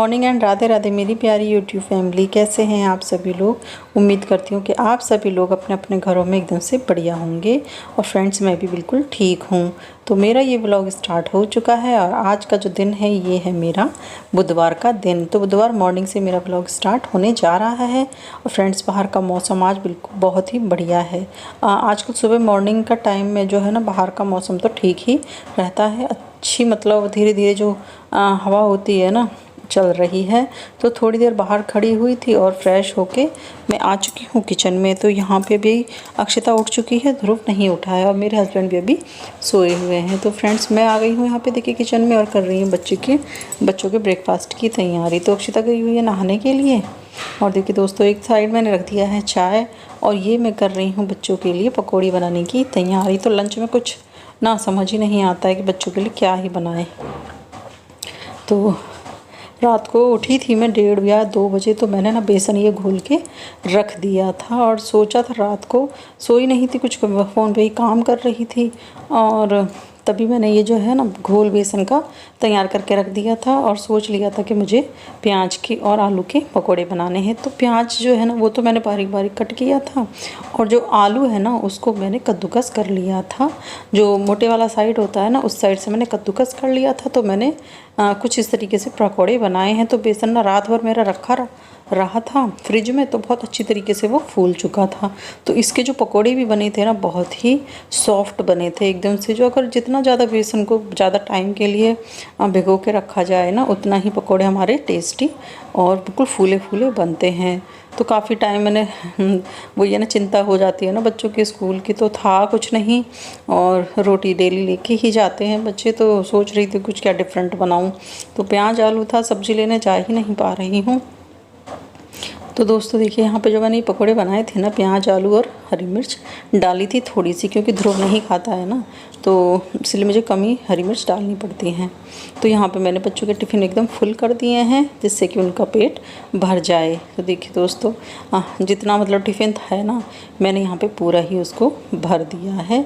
Morning and Radhe Radhe मेरी प्यारी YouTube family. कैसे हैं आप सभी लोग। उम्मीद करती हूँ कि आप सभी लोग अपने अपने घरों में एकदम से बढ़िया होंगे। और फ्रेंड्स, मैं भी बिल्कुल ठीक हूँ। तो मेरा ये व्लॉग स्टार्ट हो चुका है और आज का जो दिन है ये है मेरा बुधवार का दिन। तो बुधवार मॉर्निंग से मेरा व्लॉग स्टार्ट होने जा रहा है। और फ्रेंड्स, बाहर का मौसम आज बिल्कुल बहुत ही बढ़िया है। आजकल सुबह मॉर्निंग का टाइम में जो है ना, बाहर का मौसम तो ठीक ही रहता है। अच्छी मतलब धीरे धीरे जो हवा होती है ना, चल रही है। तो थोड़ी देर बाहर खड़ी हुई थी और फ्रेश होके मैं आ चुकी हूँ किचन में। तो यहाँ पे भी अक्षिता उठ चुकी है, ध्रुव नहीं उठा है और मेरे हस्बैंड भी अभी सोए हुए हैं। तो फ्रेंड्स, मैं आ गई हूँ यहाँ पे देखिए किचन में और कर रही हूँ बच्चों के ब्रेकफास्ट की तैयारी। तो अक्षिता गई हुई है नहाने के लिए और देखिए दोस्तों, एक साइड मैंने रख दिया है चाय और ये मैं कर रही हूँ बच्चों के लिए पकौड़ी बनाने की तैयारी। तो लंच में कुछ ना समझ ही नहीं आता है कि बच्चों के लिए क्या ही बनाएं। तो रात को उठी थी मैं 1:30 या 2 बजे। तो मैंने ना बेसन ये घोल के रख दिया था और सोचा था, रात को सोई नहीं थी, कुछ फ़ोन पे ही काम कर रही थी और तभी मैंने ये जो है ना घोल बेसन का तैयार करके रख दिया था और सोच लिया था कि मुझे प्याज की और आलू के पकोड़े बनाने हैं। तो प्याज जो है ना वो तो मैंने बारीक बारीक कट किया था और जो आलू है ना उसको मैंने कद्दूकस कर लिया था। जो मोटे वाला साइड होता है ना, उस साइड से मैंने कद्दूकस कर लिया था। तो मैंने कुछ इस तरीके से पकौड़े बनाए हैं। तो बेसन ना रात भर मेरा रखा रहा था फ्रिज में, तो बहुत अच्छी तरीके से वो फूल चुका था। तो इसके जो पकोड़े भी बने थे ना, बहुत ही सॉफ्ट बने थे एकदम से। जो अगर जितना ज़्यादा बेसन को ज़्यादा टाइम के लिए भिगो के रखा जाए ना, उतना ही पकोड़े हमारे टेस्टी और बिल्कुल फूले फूले बनते हैं। तो काफ़ी टाइम मैंने वो ये ना चिंता हो जाती है ना बच्चों के स्कूल की, तो था कुछ नहीं और रोटी डेली लेके ही जाते हैं बच्चे। तो सोच रही थी कुछ क्या डिफरेंट बनाऊं। तो प्याज आलू था, सब्ज़ी लेने जा ही नहीं पा रही हूँ। तो दोस्तों देखिए, यहाँ पे जो मैंने पकोड़े बनाए थे ना, प्याज आलू और हरी मिर्च डाली थी थोड़ी सी, क्योंकि ध्रुव नहीं खाता है ना, तो इसलिए मुझे कम ही हरी मिर्च डालनी पड़ती हैं। तो यहाँ पे मैंने बच्चों के टिफ़िन एकदम फुल कर दिए हैं जिससे कि उनका पेट भर जाए। तो देखिए दोस्तों, जितना मतलब टिफ़िन है ना, मैंने यहाँ पे पूरा ही उसको भर दिया है।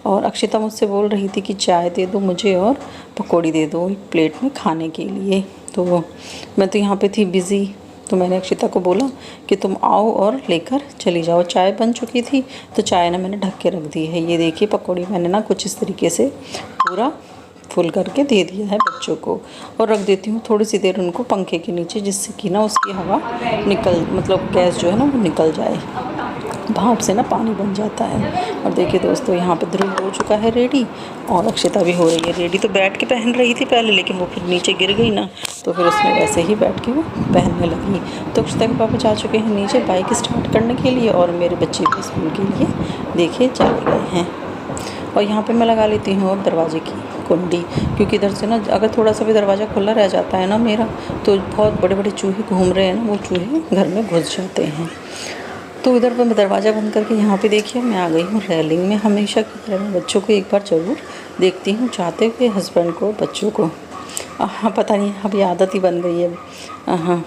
और अक्षिता मुझसे बोल रही थी कि चाय दे दो मुझे और पकौड़ी दे दो एक प्लेट में खाने के लिए। तो मैं तो यहाँ पे थी बिज़ी। तो मैंने अक्षिता को बोला कि तुम आओ और लेकर चली जाओ। चाय बन चुकी थी तो चाय ना मैंने ढक के रख दी है। ये देखिए पकौड़ी मैंने ना कुछ इस तरीके से पूरा फुल करके दे दिया है बच्चों को और रख देती हूँ थोड़ी सी देर उनको पंखे के नीचे, जिससे कि ना उसकी हवा निकल मतलब गैस जो है ना वो निकल जाए। भाप से ना पानी बन जाता है। और देखिए दोस्तों, यहाँ पे ध्रुव हो चुका है रेडी और अक्षिता भी हो रही है रेडी। तो बैठ के पहन रही थी पहले, लेकिन वो फिर नीचे गिर गई ना, तो फिर उसने वैसे ही बैठ के वो पहनने लगी। तो अक्षिता के पापा जा चुके हैं नीचे बाइक स्टार्ट करने के लिए और मेरे बच्चे भी स्कूल के लिए देखिए चले गए हैं। और यहाँ पे मैं लगा लेती हूँ अब दरवाजे की कुंडी, क्योंकि इधर से ना अगर थोड़ा सा भी दरवाज़ा खुला रह जाता है ना मेरा, तो बहुत बड़े बड़े चूहे घूम रहे हैं ना, वो चूहे घर में घुस जाते हैं। तो इधर पर मैं दरवाज़ा बंद करके यहाँ पे देखिए मैं आ गई हूँ रेलिंग में। हमेशा की तरह मैं बच्चों को एक बार ज़रूर देखती हूँ, चाहते हुए हस्बैंड को बच्चों को। हाँ, पता नहीं अभी आदत ही बन गई है। हाँ,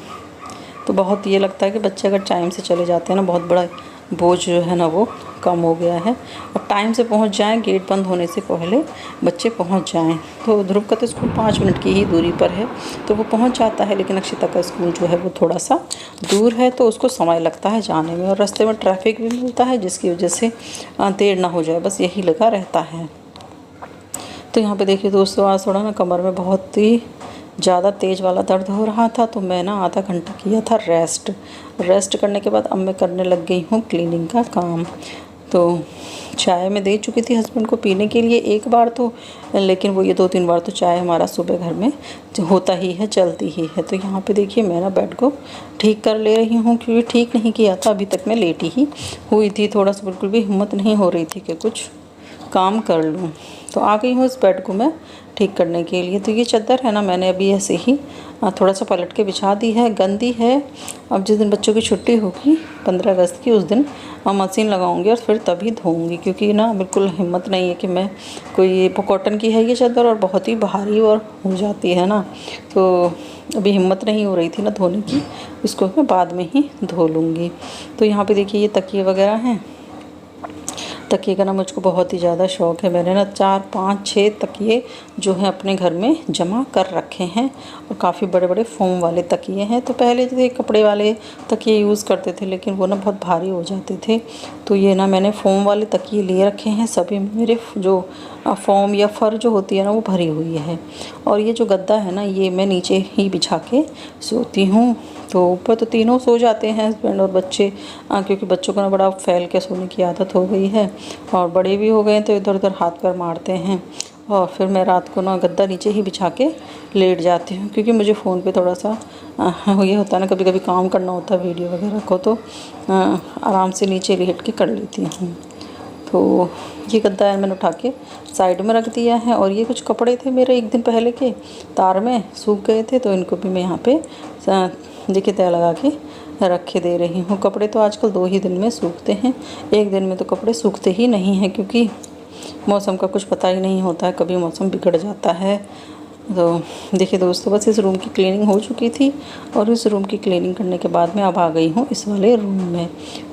तो बहुत ये लगता है कि बच्चे अगर टाइम से चले जाते हैं ना, बहुत बड़ा बोझ जो है ना वो कम हो गया है। और टाइम से पहुंच जाएं, गेट बंद होने से पहले बच्चे पहुंच जाएं। तो ध्रुव का तो स्कूल 5 मिनट की ही दूरी पर है, तो वो पहुंच जाता है। लेकिन अक्षिता का स्कूल जो है वो थोड़ा सा दूर है, तो उसको समय लगता है जाने में और रास्ते में ट्रैफिक भी मिलता है, जिसकी वजह से देर ना हो जाए, बस यही लगा रहता है। तो यहाँ पे देखिए दोस्तों, आज थोड़ा ना कमर में बहुत ही ज़्यादा तेज़ वाला दर्द हो रहा था। तो मैं ना आधा घंटा किया था रेस्ट करने के बाद अब मैं करने लग गई हूँ क्लीनिंग का काम। तो चाय मैं दे चुकी थी हस्बैंड को पीने के लिए एक बार तो, लेकिन वो ये 2-3 बार तो चाय हमारा सुबह घर में होता ही है, चलती ही है। तो यहाँ पे देखिए मैं ना बेड को ठीक कर ले रही हूँ, क्योंकि ठीक नहीं किया था अभी तक, मैं लेटी ही हुई थी। थोड़ा सा बिल्कुल भी हिम्मत नहीं हो रही थी कि कुछ काम कर लूँ। तो आ गई हूँ इस बेड को मैं ठीक करने के लिए। तो ये चादर है ना, मैंने अभी ऐसे ही थोड़ा सा पलट के बिछा दी है, गंदी है। अब जिस दिन बच्चों की छुट्टी होगी 15 अगस्त की, उस दिन मशीन लगाऊंगी और फिर तभी धोऊंगी, क्योंकि ना बिल्कुल हिम्मत नहीं है कि मैं कोई कॉटन की है ये चादर और बहुत ही भारी और हो जाती है ना, तो अभी हिम्मत नहीं हो रही थी ना धोने की। इसको मैं बाद में ही धो लूँगी। तो यहाँ पे देखिए ये तकिए वगैरह हैं, तकिए का ना मुझको बहुत ही ज़्यादा शौक़ है। मैंने ना 4, 5, 6 तकिए जो हैं अपने घर में जमा कर रखे हैं और काफ़ी बड़े बड़े फ़ोम वाले तकिए हैं। तो पहले जो थे कपड़े वाले तकिए यूज़ करते थे, लेकिन वो ना बहुत भारी हो जाते थे। तो ये ना मैंने फ़ोम वाले तकिए ले रखे हैं। सभी मेरे जो फ़ोम या फ़र जो होती है ना वो भरी हुई है। और ये जो गद्दा है ना ये मैं नीचे ही बिछा के सोती हूँ। तो ऊपर तो तीनों सो जाते हैं, हस्बैंड और बच्चे, क्योंकि बच्चों को ना बड़ा फैल के सोने की आदत हो गई है और बड़े भी हो गए हैं तो इधर उधर हाथ पैर मारते हैं। और फिर मैं रात को ना गद्दा नीचे ही बिछा के लेट जाती हूँ, क्योंकि मुझे फ़ोन पे थोड़ा सा ये होता है ना, कभी कभी काम करना होता है वीडियो वगैरह को, तो आराम से नीचे लेट के कर लेती हूँ। तो ये गद्दा मैंने उठा के साइड में रख दिया है। और ये कुछ कपड़े थे मेरे एक दिन पहले के, तार में सूख गए थे, तो इनको भी मैं यहाँ पे देखिए तय लगा के रखे दे रही हूँ। कपड़े तो आजकल 2 ही दिन में सूखते हैं, एक दिन में तो कपड़े सूखते ही नहीं हैं, क्योंकि मौसम का कुछ पता ही नहीं होता है, कभी मौसम बिगड़ जाता है। तो देखिए दोस्तों, बस इस रूम की क्लीनिंग हो चुकी थी और इस रूम की क्लीनिंग करने के बाद मैं अब आ गई हूँ इस वाले रूम में।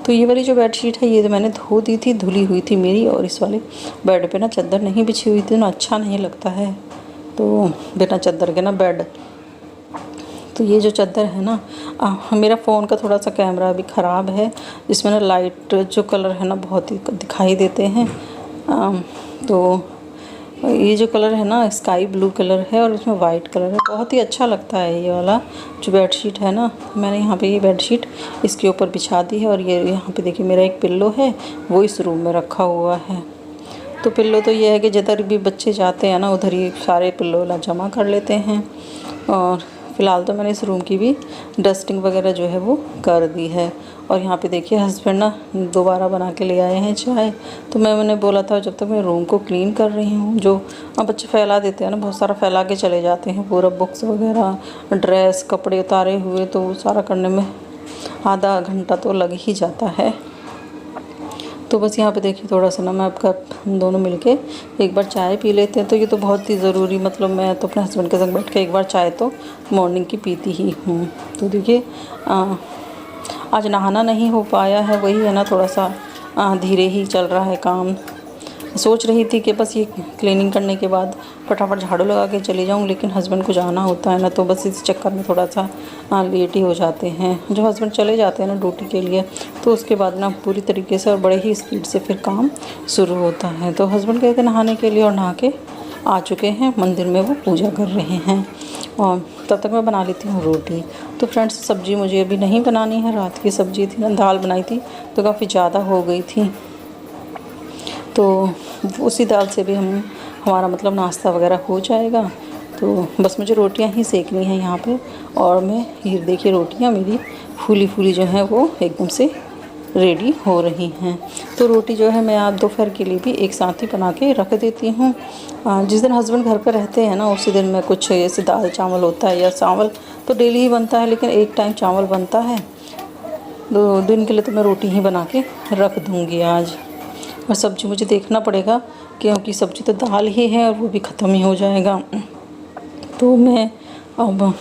तो ये वाली जो बेडशीट है ये तो मैंने धो दी थी, धुली हुई थी मेरी, और इस वाले बेड पे ना चादर नहीं बिछी हुई थी ना, अच्छा नहीं लगता है तो बिना चादर के ना बेड। तो ये जो चादर है ना, मेरा फ़ोन का थोड़ा सा कैमरा अभी ख़राब है, जिसमें ना लाइट जो कलर है ना बहुत ही दिखाई देते हैं। तो ये जो कलर है ना स्काई ब्लू कलर है और इसमें वाइट कलर है, बहुत ही अच्छा लगता है ये वाला जो बेडशीट है ना। मैंने यहाँ पे ये बेडशीट इसके ऊपर बिछा दी है और ये यहाँ पे देखिए मेरा एक पिल्लो है, वो इस रूम में रखा हुआ है। तो पिल्लो तो ये है कि जिधर भी बच्चे जाते हैं ना उधर ही सारे पिल्लो जमा कर लेते हैं। और फ़िलहाल तो मैंने इस रूम की भी डस्टिंग वगैरह जो है वो कर दी है। और यहाँ पे देखिए हस्बैंड ना दोबारा बना के ले आए हैं चाय। तो मैंने बोला था जब तक मैं रूम को क्लीन कर रही हूँ, जो बच्चे फैला देते हैं ना, बहुत सारा फैला के चले जाते हैं, पूरा बुक्स वगैरह, ड्रेस, कपड़े उतारे हुए, तो वो सारा करने में आधा घंटा तो लग ही जाता है। तो बस यहाँ पे देखिए थोड़ा सा ना मैं आपका हम दोनों मिलके एक बार चाय पी लेते हैं। तो ये तो बहुत ही ज़रूरी, मतलब मैं तो अपने हस्बैंड के संग बैठ के एक बार चाय तो मॉर्निंग की पीती ही हूँ। तो देखिए आज नहाना नहीं हो पाया है, वही है ना, थोड़ा सा धीरे ही चल रहा है काम। सोच रही थी कि बस ये क्लीनिंग करने के बाद फटाफट झाड़ू लगा के चली जाऊँ, लेकिन हस्बैंड को जाना होता है ना, तो बस इस चक्कर में थोड़ा सा लेट ही हो जाते हैं। जो हस्बैंड चले जाते हैं ना ड्यूटी के लिए, तो उसके बाद ना पूरी तरीके से और बड़े ही स्पीड से फिर काम शुरू होता है। तो हस्बैंड गए थे नहाने के लिए और नहा के आ चुके हैं, मंदिर में वो पूजा कर रहे हैं। और तब तक मैं बना लेती हूँ रोटी। तो फ्रेंड्स सब्ज़ी मुझे अभी नहीं बनानी है, रात की सब्ज़ी थी ना, दाल बनाई थी तो काफ़ी ज़्यादा हो गई थी, तो उसी दाल से भी हमारा मतलब नाश्ता वगैरह हो जाएगा। तो बस मुझे रोटियां ही सेकनी है यहाँ पे। और मैं ये देखिए रोटियां मेरी फूली फूली जो हैं वो एकदम से रेडी हो रही हैं। तो रोटी जो है मैं आज दोपहर के लिए भी एक साथ ही बना के रख देती हूँ। जिस दिन हस्बैंड घर पर रहते हैं ना उसी दिन मैं कुछ ऐसे दाल चावल होता है, या चावल तो डेली ही बनता है, लेकिन एक टाइम चावल बनता है। 2 दिन के लिए तो मैं रोटी ही बना के रख दूँगी आज। और सब्ज़ी मुझे देखना पड़ेगा, क्योंकि सब्ज़ी तो दाल ही है और वो भी ख़त्म ही हो जाएगा। तो मैं अब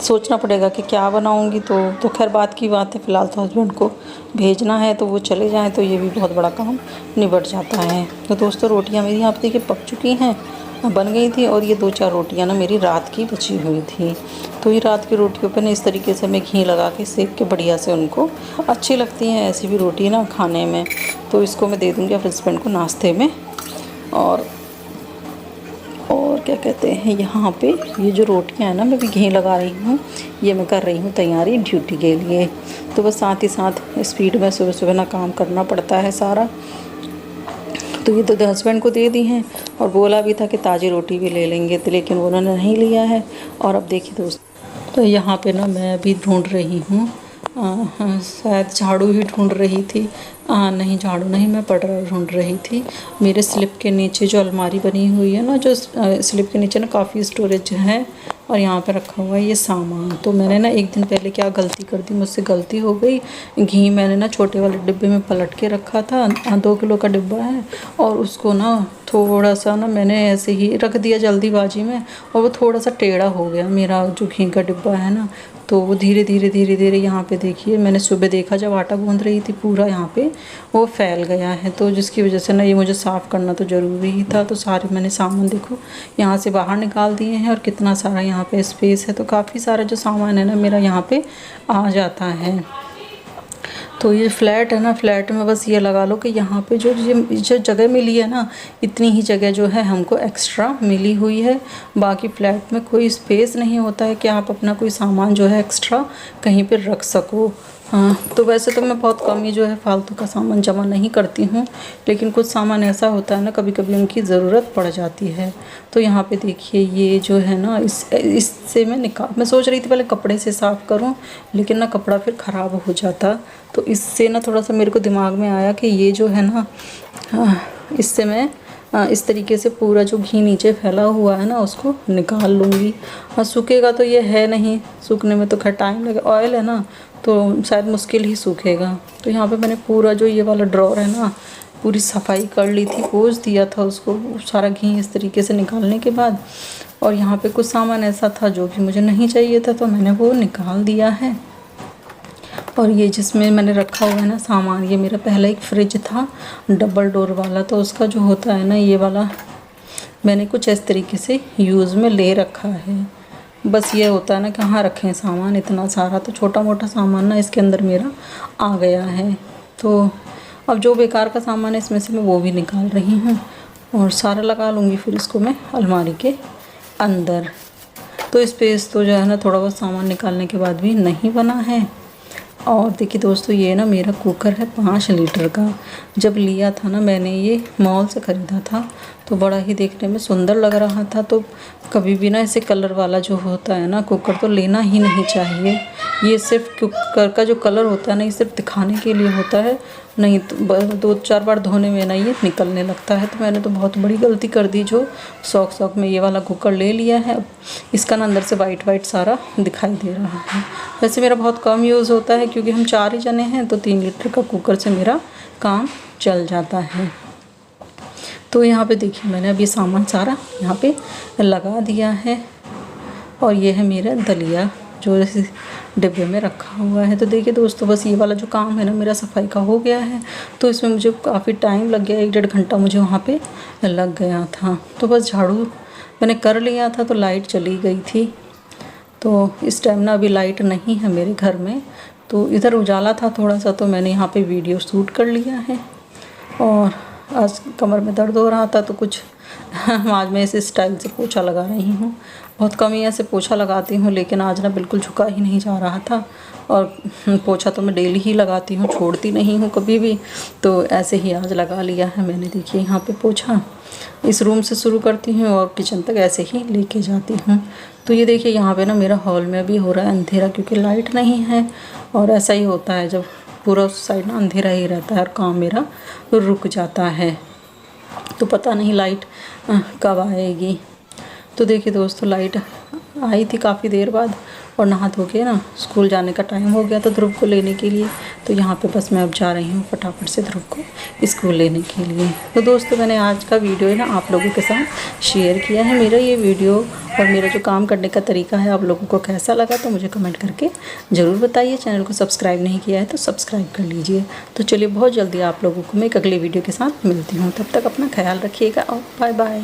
सोचना पड़ेगा कि क्या बनाऊंगी। तो खैर बात की बात है, फ़िलहाल तो हस्बैंड को भेजना है, तो वो चले जाएं तो ये भी बहुत बड़ा काम निबट जाता है। तो दोस्तों रोटियां मेरी यहाँ पे देखिए पक चुकी हैं, बन गई थी। और ये 2-4 रोटियां ना मेरी रात की बची हुई थी। तो ये रात की रोटियों पे ना इस तरीके से मैं घी लगा के सेक के बढ़िया से, उनको अच्छी लगती हैं ऐसी भी रोटी ना खाने में। तो इसको मैं दे दूँगी अपने हस्बैंड को नाश्ते में। और क्या कहते हैं, यहाँ पे ये जो रोटियां हैं ना मैं भी घी लगा रही हूँ, ये मैं कर रही हूँ तैयारी ड्यूटी के लिए। तो बस साथ ही साथ स्पीड में सुबह सुबह ना काम करना पड़ता है सारा। तो ये तो हस्बैंड को दे दी हैं और बोला भी था कि ताज़ी रोटी भी ले लेंगे, तो लेकिन उन्होंने नहीं लिया है। और अब देखिए दोस्तों, तो यहाँ पे ना मैं अभी ढूंढ रही हूँ, शायद झाड़ू ही ढूंढ रही थी, नहीं झाड़ू नहीं, मैं पटरा ढूंढ रही थी। मेरे स्लिप के नीचे जो अलमारी बनी हुई है ना, जो स्लिप के नीचे ना काफ़ी स्टोरेज है और यहाँ पे रखा हुआ है ये सामान। तो मैंने ना एक दिन पहले क्या गलती कर दी, मुझसे गलती हो गई। घी मैंने ना छोटे वाले डिब्बे में पलट के रखा था, 2 किलो का डिब्बा है, और उसको ना थोड़ा सा ना मैंने ऐसे ही रख दिया जल्दीबाजी में, और वो थोड़ा सा टेढ़ा हो गया मेरा जो घी का डिब्बा है ना। तो वो धीरे धीरे यहाँ पे देखिए, मैंने सुबह देखा जब आटा गूंद रही थी, पूरा यहाँ पे वो फैल गया है। तो जिसकी वजह से ना ये मुझे साफ़ करना तो ज़रूरी ही था। तो सारे मैंने सामान देखो यहाँ से बाहर निकाल दिए हैं और कितना सारा यहाँ पे स्पेस है। तो काफ़ी सारा जो सामान है ना मेरा यहाँ पे आ जाता है। तो ये फ्लैट है ना, फ्लैट में बस ये लगा लो कि यहाँ पे जो जगह मिली है ना, इतनी ही जगह जो है हमको एक्स्ट्रा मिली हुई है। बाकी फ्लैट में कोई स्पेस नहीं होता है कि आप अपना कोई सामान जो है एक्स्ट्रा कहीं पे रख सको। हाँ, तो वैसे तो मैं बहुत कम ही जो है फालतू का सामान जमा नहीं करती हूँ, लेकिन कुछ सामान ऐसा होता है ना, कभी कभी उनकी ज़रूरत पड़ जाती है। तो यहाँ पे देखिए ये जो है ना, इससे मैं सोच रही थी पहले कपड़े से साफ़ करूँ, लेकिन ना कपड़ा फिर ख़राब हो जाता। तो इससे ना थोड़ा सा मेरे को दिमाग में आया कि ये जो है ना, इससे मैं इस तरीके से पूरा जो घी नीचे फैला हुआ है ना उसको निकाल लूँगी। सूखेगा तो ये है नहीं, सूखने में तो खैर टाइम लगे, ऑयल है ना तो शायद मुश्किल ही सूखेगा। तो यहाँ पे मैंने पूरा जो ये वाला ड्रॉर है ना पूरी सफाई कर ली थी, पोंछ दिया था उसको सारा घी इस तरीके से निकालने के बाद। और यहाँ पे कुछ सामान ऐसा था जो कि मुझे नहीं चाहिए था, तो मैंने वो निकाल दिया है। और ये जिसमें मैंने रखा हुआ है ना सामान, ये मेरा पहला एक फ्रिज था डबल डोर वाला, तो उसका जो होता है ना ये वाला मैंने कुछ इस तरीके से यूज़ में ले रखा है। बस ये होता है ना कहाँ रखें सामान इतना सारा, तो छोटा मोटा सामान ना इसके अंदर मेरा आ गया है। तो अब जो बेकार का सामान है इसमें से मैं वो भी निकाल रही हूँ और सारा लगा लूँगी फिर इसको मैं अलमारी के अंदर। तो स्पेस तो जो है ना थोड़ा बहुत सामान निकालने के बाद भी नहीं बना है। और देखिए दोस्तों, ये ना मेरा कुकर है 5 लीटर का। जब लिया था ना मैंने, ये मॉल से ख़रीदा था, तो बड़ा ही देखने में सुंदर लग रहा था। तो कभी भी ना ऐसे कलर वाला जो होता है ना कुकर तो लेना ही नहीं चाहिए। ये सिर्फ कुकर का जो कलर होता है ना, ये सिर्फ दिखाने के लिए होता है, नहीं तो 2-4 बार धोने में ना ये निकलने लगता है। तो मैंने तो बहुत बड़ी गलती कर दी जो शौक में ये वाला कुकर ले लिया है। अब इसका ना अंदर से वाइट सारा दिखाई दे रहा है। वैसे मेरा बहुत कम यूज़ होता है क्योंकि हम 4 ही जने हैं, तो 3 लीटर का कुकर से मेरा काम चल जाता है। तो यहाँ पे देखिए मैंने अभी सामान सारा यहाँ पे लगा दिया है। और ये है मेरा दलिया जो इस डिब्बे में रखा हुआ है। तो देखिए दोस्तों, बस ये वाला जो काम है ना मेरा सफाई का हो गया है। तो इसमें मुझे काफ़ी टाइम लग गया, 1-1.5 घंटा मुझे वहाँ पे लग गया था। तो बस झाड़ू मैंने कर लिया था, तो लाइट चली गई थी। तो इस टाइम ना अभी लाइट नहीं है मेरे घर में, तो इधर उजाला था थोड़ा सा, तो मैंने यहाँ पे वीडियो शूट कर लिया है। और आज कमर में दर्द हो रहा था तो कुछ आज मैं इस स्टाइल से पोछा लगा रही हूँ। बहुत कम ही ऐसे पोछा लगाती हूँ, लेकिन आज ना बिल्कुल झुका ही नहीं जा रहा था। और पोछा तो मैं डेली ही लगाती हूँ, छोड़ती नहीं हूँ कभी भी। तो ऐसे ही आज लगा लिया है मैंने। देखिए यहाँ पे पोछा इस रूम से शुरू करती हूँ और किचन तक ऐसे ही लेके जाती हूँ। तो ये देखिए यहाँ पे ना मेरा हॉल में भी हो रहा है अंधेरा, क्योंकि लाइट नहीं है। और ऐसा ही होता है जब पूरा उस साइड ना अंधेरा ही रहता है और काम मेरा रुक जाता है। तो पता नहीं लाइट कब आएगी। तो देखिए दोस्तों, लाइट आई थी काफ़ी देर बाद और नहा धो के ना स्कूल जाने का टाइम हो गया था ध्रुव को लेने के लिए। तो यहाँ पे बस मैं अब जा रही हूँ फटाफट से ध्रुव को स्कूल लेने के लिए। तो दोस्तों, मैंने आज का वीडियो है ना आप लोगों के साथ शेयर किया है। मेरा ये वीडियो और मेरा जो काम करने का तरीका है आप लोगों को कैसा लगा तो मुझे कमेंट करके ज़रूर बताइए। चैनल को सब्सक्राइब नहीं किया है तो सब्सक्राइब कर लीजिए। तो चलिए, बहुत जल्दी आप लोगों को मैं एक अगले वीडियो के साथ मिलती हूँ। तब तक अपना ख्याल रखिएगा और बाय बाय।